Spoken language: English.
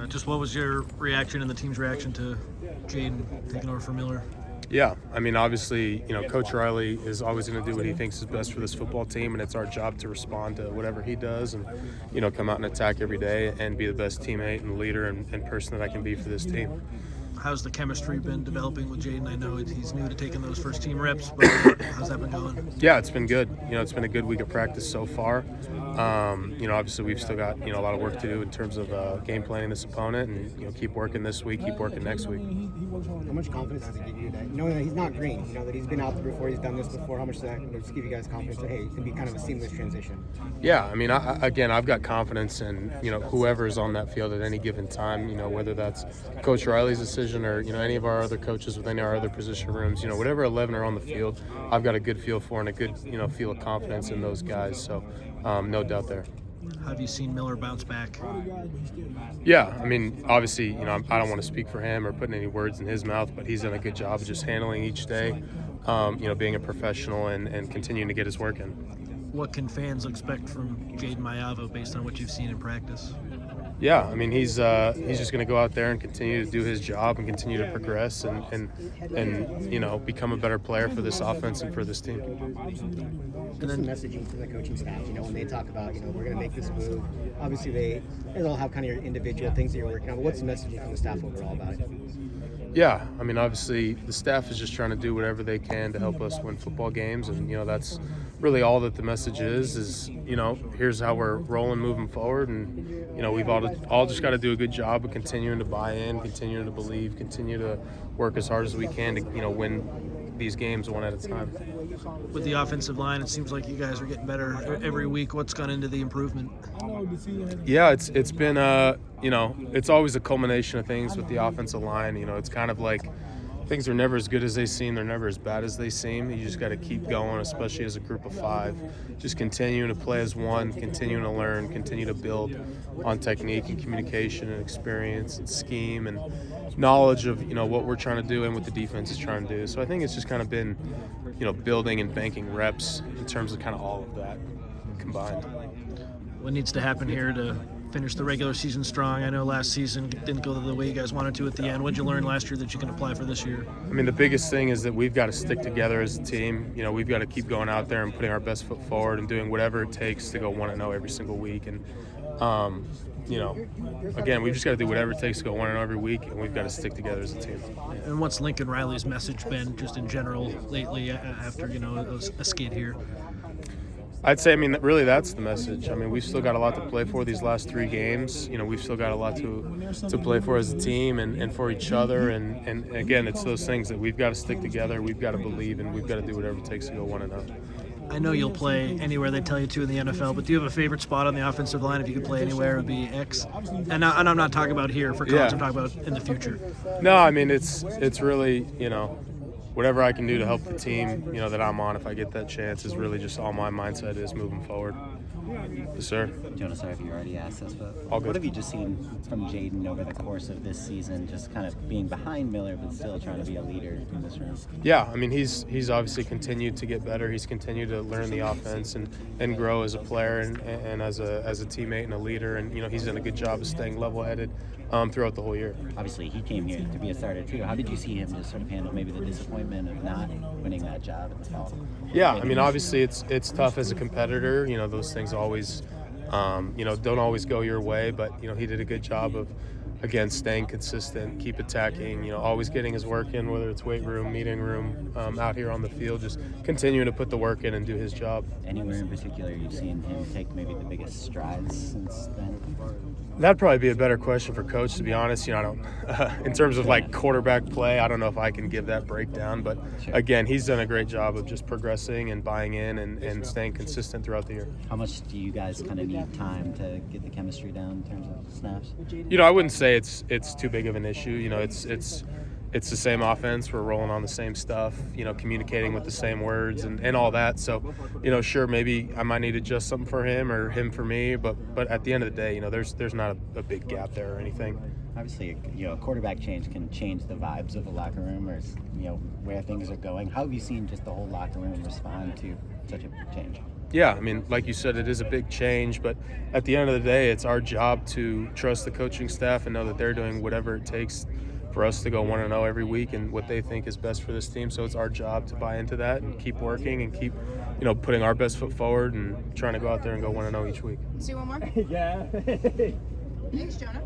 Just what was your reaction and the team's reaction to Jaden taking over for Miller? Yeah, I mean, obviously, Coach Riley is always going to do what he thinks is best for this football team, and it's our job to respond to whatever he does and, come out and attack every day and be the best teammate and leader and person that I can be for this team. How's the chemistry been developing with Jaden? I know he's new to taking those first team reps, but how's that been going? Yeah, it's been good. It's been a good week of practice so far. Obviously we've still got, a lot of work to do in terms of game planning this opponent and, keep working this week, keep working next week. How much confidence does it give you that, knowing that he's not green, that he's been out there before, he's done this before, how much does that just give you guys confidence that, hey, it can be kind of a seamless transition? Yeah, I mean, I've got confidence in, whoever is on that field at any given time, whether that's Coach Riley's decision or, any of our other coaches within our other position rooms, whatever 11 are on the field, I've got a good feel for and a good, feel of confidence in those guys. So no doubt there. Have you seen Miller bounce back? Yeah, I mean, obviously, I don't want to speak for him or putting any words in his mouth, but he's done a good job of just handling each day, being a professional and continuing to get his work in. What can fans expect from Jaden Mayavo based on what you've seen in practice? Yeah, I mean, he's just going to go out there and continue to do his job and continue to progress and become a better player for this offense and for this team. And then messaging to the coaching staff, when they talk about, we're going to make this move. Obviously, they all have kind of your individual things that you're working on. But what's the messaging from the staff overall about it? Yeah, I mean, obviously, the staff is just trying to do whatever they can to help us win football games, and that's really all that the message is here's how we're rolling moving forward, and we've all just got to do a good job of continuing to buy in, continuing to believe, continue to work as hard as we can to win these games one at a time. With the offensive line, it seems like you guys are getting better every week. What's gone into the improvement? Yeah, it's been it's always a culmination of things with the offensive line. It's kind of like things are never as good as they seem. They're never as bad as they seem. You just got to keep going, especially as a group of five. Just continuing to play as one, continuing to learn, continue to build on technique and communication and experience and scheme and knowledge of, what we're trying to do and what the defense is trying to do. So I think it's just kind of been, building and banking reps in terms of kind of all of that combined. What needs to happen here to finish the regular season strong? I know last season didn't go the way you guys wanted to at the end. What did you learn last year that you can apply for this year? I mean, the biggest thing is that we've got to stick together as a team. We've got to keep going out there and putting our best foot forward and doing whatever it takes to go 1-0 every single week. And, again, we've just got to do whatever it takes to go 1-0 every week, and we've got to stick together as a team. And what's Lincoln Riley's message been just in general lately after, a skid here? I'd say, really that's the message. I mean, we've still got a lot to play for these last 3 games. We've still got a lot to play for as a team and for each other. And again, it's those things that we've got to stick together, we've got to believe, and we've got to do whatever it takes to go 1-0. I know you'll play anywhere they tell you to in the NFL, but do you have a favorite spot on the offensive line? If you could play anywhere, it would be X. And I'm not talking about here for college, I'm talking about in the future. No, I mean, it's really, whatever I can do to help the team, that I'm on, if I get that chance, is really just all my mindset is moving forward. Yes, sir. Jonah, sorry if you already asked this, but all good. What have you just seen from Jaden over the course of this season, just kind of being behind Miller but still trying to be a leader in this room? Yeah, I mean, he's obviously continued to get better. He's continued to learn the offense and grow as a player and as a teammate and a leader. And, he's done a good job of staying level-headed throughout the whole year. Obviously, he came here to be a starter, too. How did you see him just sort of handle maybe the disappointment of not winning that job in the fall? Yeah, I mean, obviously it's tough as a competitor. Those things always, don't always go your way. But, he did a good job of, again, staying consistent, keep attacking, always getting his work in, whether it's weight room, meeting room, out here on the field, just continuing to put the work in and do his job. Anywhere in particular you've seen him take maybe the biggest strides since then? That'd probably be a better question for Coach, to be honest. I don't, in terms of like quarterback play, I don't know if I can give that breakdown. But again, he's done a great job of just progressing and buying in and staying consistent throughout the year. How much do you guys kind of need time to get the chemistry down in terms of snaps? I wouldn't say it's too big of an issue. It's the same offense. We're rolling on the same stuff, communicating with the same words and all that. So, sure, maybe I might need to adjust something for him or him for me. But at the end of the day, there's not a big gap there or anything. Obviously, a quarterback change can change the vibes of a locker room or, where things are going. How have you seen just the whole locker room respond to such a change? Yeah, I mean, like you said, it is a big change, but at the end of the day, it's our job to trust the coaching staff and know that they're doing whatever it takes for us to go 1-0 every week and what they think is best for this team. So it's our job to buy into that and keep working and keep, putting our best foot forward and trying to go out there and go 1-0 each week. See one more? Yeah. Thanks, Jonah.